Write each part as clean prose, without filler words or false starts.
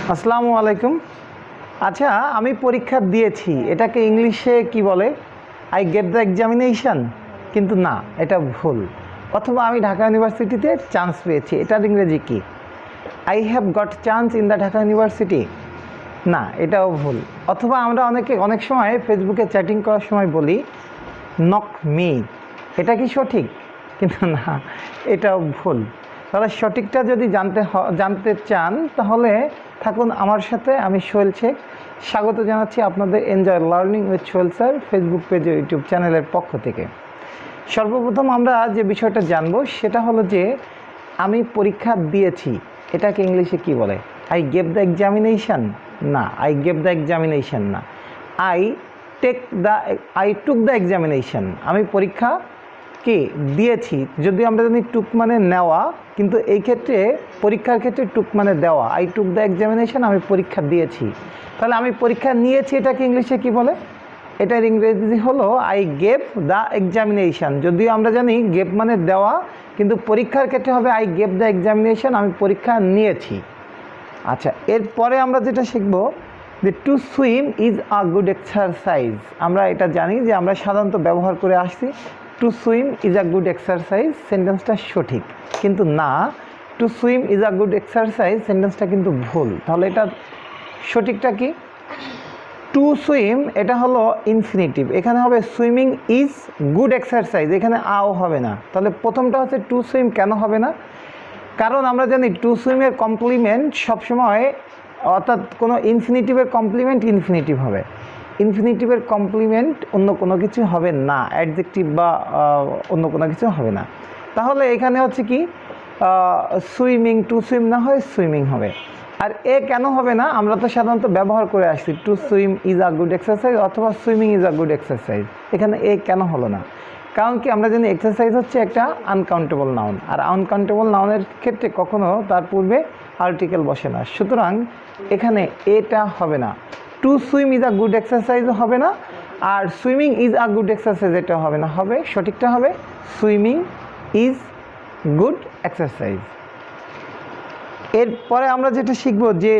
আসসালামু আলাইকুম। আচ্ছা, আমি পরীক্ষা দিয়েছি, এটাকে ইংলিশে কি বলে? আই গেভ দ্য এক্সামিনেশন, কিন্তু না, এটা ভুল। অথবা আমি ঢাকা ইউনিভার্সিটিতে চান্স পেয়েছি, এটার ইংরেজি কি? I have goat chance in the Dhaka university, না, এটাও ভুল। অথবা আমরা অনেক সময় ফেসবুকে চ্যাটিং করার সময় বলি নক মি, এটা কি সঠিক? কিন্তু না, এটাও ভুল। তাহলে সঠিকটা যদি জানতে চান তাহলে থাকুন আমার সাথে। আমি সোহেল শেখ, স্বাগত জানাচ্ছি আপনাদের enjoy learning with Sohel sir Facebook page ও ইউটিউব চ্যানেলের পক্ষ থেকে। সর্বপ্রথম আমরা যে বিষয়টা জানবো সেটা হলো যে আমি পরীক্ষা দিয়েছি, এটাকে ইংলিশে কি বলে? আই গেভ দ্য এক্সামিনেশন, না, আই গেভ দ্য এক্সামিনেশন না, আই টুক দ্য এক্সামিনেশন। আমি পরীক্ষা কি দিয়েছি, যদিও আমরা জানি টুক মানে নেওয়া, কিন্তু এই ক্ষেত্রে পরীক্ষার ক্ষেত্রে টুক মানে দেওয়া। আই টুক দ্য এক্সামিনেশন, আমি পরীক্ষা দিয়েছি। তাহলে আমি পরীক্ষা নিয়েছি, এটাকে ইংলিশে কি বলে? এটার ইংরেজি হলো আই গেভ দ্য এক্সামিনেশন। যদিও আমরা জানি গেভ মানে দেওয়া, কিন্তু পরীক্ষার ক্ষেত্রে হবে আই গেভ দ্য এক্সামিনেশন, আমি পরীক্ষা নিয়েছি। আচ্ছা, এরপরে আমরা যেটা শিখব যে two swim is a good exercise. আমরা এটা জানি যে আমরা সাধারণত ব্যবহার করে আসছি to swim is a good exercise, সেন্টেন্সটা সঠিক, কিন্তু না, to swim is a good exercise সেন্টেন্সটা কিন্তু ভুল। তাহলে এটা সঠিকটা কি? টু সুইম এটা হলো ইনফিনিটিভ, এখানে হবে সুইমিং ইজ গুড এক্সারসাইজ, এখানে আও হবে না। তাহলে প্রথমটা হচ্ছে টু সুইম কেন হবে না? কারণ আমরা জানি টু সুইমের কমপ্লিমেন্ট সবসময়, অর্থাৎ কোনো ইনফিনিটিভের কমপ্লিমেন্ট ইনফিনিটিভ হবে, ইনফিনিটিভের কমপ্লিমেন্ট অন্য কোনো কিছু হবে না, অ্যাডজেক্টিভ বা অন্য কোনো কিছু হবে না। তাহলে এখানে হচ্ছে কি সুইমিং, টু সুইম না হয় সুইমিং হবে। আর এ কেন হবে না? আমরা তো সাধারণত ব্যবহার করে আসছি to swim is a good exercise অথবা swimming is a good exercise, এখানে এ কেন হলো না? কারণ কি আমরা জানি এক্সারসাইজ হচ্ছে একটা আনকাউন্টেবল নাউন, আর আনকাউন্টেবল নাউনের ক্ষেত্রে কখনো তার পূর্বে আর্টিকেল বসে না, সুতরাং এখানে এটা হবে না। To swim is a good exercise হবে না, আর swimming is a good exercise এটা হবে না, হবে সঠিকটা হবে সুইমিং ইজ গুড এক্সারসাইজ। এরপরে আমরা যেটা শিখব যে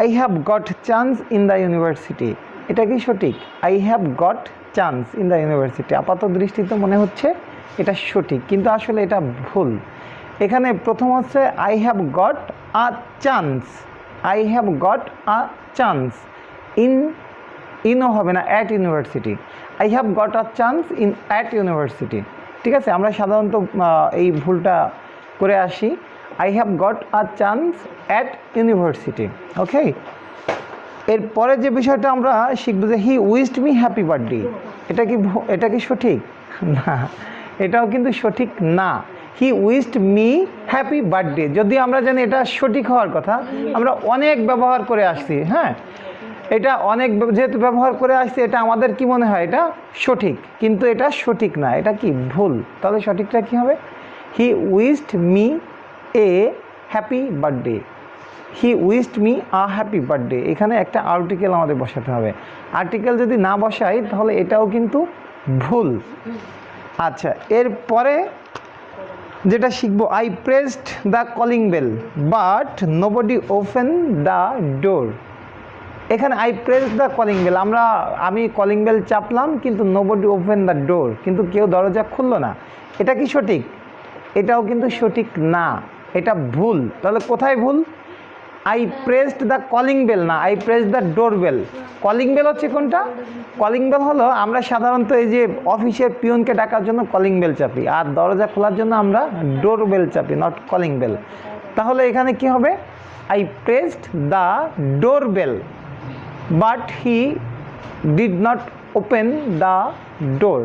I have goat chance in the university, এটা কি সঠিক? I have goat chance in the university, আপাত দৃষ্টিতে মনে হচ্ছে এটা সঠিক, কিন্তু আসলে এটা ভুল। এখানে প্রথম হচ্ছে I have got a chance, I have got a chance ইনও হবে না, at university. I have got a chance in at university, ঠিক আছে? আমরা সাধারণত এই ভুলটা করে আসি, I have got a chance at university, okay. এরপরে যে বিষয়টা আমরা শিখব যে he wished me happy birthday, এটা কি সঠিক? না, এটাও কিন্তু সঠিক না। He wished me happy birthday, যদি আমরা জানি এটা সঠিক হওয়ার কথা, আমরা অনেক ব্যবহার করে আসছি, হ্যাঁ, এটা অনেক যেহেতু ব্যবহার করে আসছি, এটা আমাদের কি মনে হয় এটা সঠিক, কিন্তু এটা সঠিক না, এটা কি ভুল। তাহলে সঠিকটা কি হবে? He wished me a happy birthday, he wished me a happy birthday, এখানে একটা আর্টিকেল আমাদের বসাতে হবে। আর্টিকেল যদি না বসাই তাহলে এটাও কিন্তু ভুল। আচ্ছা, এরপরে যেটা শিখবো I pressed the calling bell but nobody open the door. এখানে I press the calling bell, আমি কলিং বেল চাপলাম কিন্তু নোবডি ওপেন দ্য ডোর, কিন্তু কেউ দরজা খুললো না, এটা কি সঠিক? এটাও কিন্তু সঠিক না, এটা ভুল। তাহলে কোথায় ভুল? I pressed the calling bell না, I press the door bell. Calling bell হচ্ছে কোনটা? কলিং বেল হলো আমরা সাধারণত এই যে অফিসের পিয়নকে ডাকার জন্য কলিং বেল চাপি, আর দরজা খোলার জন্য আমরা ডোর বেল চাপি, নট কলিং বেল। তাহলে এখানে কি হবে? I pressed the door bell but he did not open the door,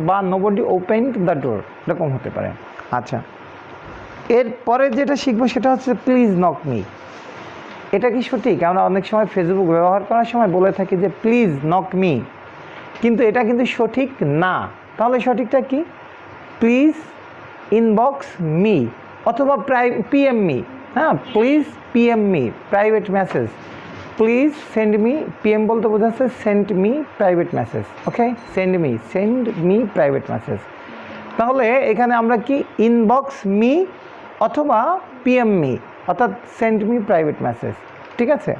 বা নোবডি ওপেনড দ্য ডোর, এরকম হতে পারে। আচ্ছা, এরপরে যেটা শিখবো সেটা হচ্ছে প্লিজ নক মি, এটা কি সঠিক? আমরা অনেক সময় ফেসবুক ব্যবহার করার সময় বলে থাকি যে প্লিজ নক মি, কিন্তু এটা কিন্তু সঠিক না। তাহলে সঠিকটা কি? প্লিজ ইনবক্স মি অথবা পিএম মি, হ্যাঁ, please PM me private message, please send me, PM বলতে বোঝাচ্ছে সেন্ড মি প্রাইভেট মেসেজ, ওকে, সেন্ড মি প্রাইভেট মেসেজ। তাহলে এখানে আমরা কি ইনবক্স মি অথবা পিএম মি, অর্থাৎ সেন্ড মি প্রাইভেট মেসেজ, ঠিক আছে।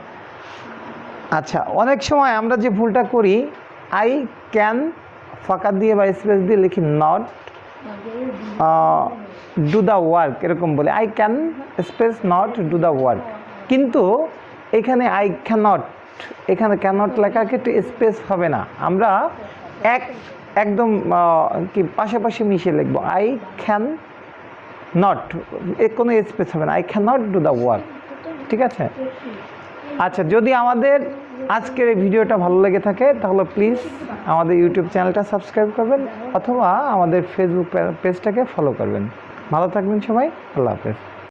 আচ্ছা, অনেক সময় আমরা যে ভুলটা করি, আই ক্যান ফাঁকা দিয়ে বা স্পেস দিয়ে লিখি নট ডু দ্য ওয়ার্ক, এরকম বলে I can space not do the work. কিন্তু এখানে আই ক্যানট, এখানে ক্যানট লেখার ক্ষেত্রে স্পেস হবে না, আমরা একদম কি পাশাপাশি মিশিয়ে লিখবো আই ক্যান নট, কোনো স্পেস হবে না, I can not do the work. ঠিক আছে। আচ্ছা, যদি আমাদের আজকের এই ভিডিওটা ভালো লেগে থাকে তাহলে প্লিজ আমাদের ইউটিউব চ্যানেলটা সাবস্ক্রাইব করবেন অথবা আমাদের ফেসবুক পেজটাকে ফলো করবেন। ভালো থাকবেন সবাই, আল্লাহ হাফেজ।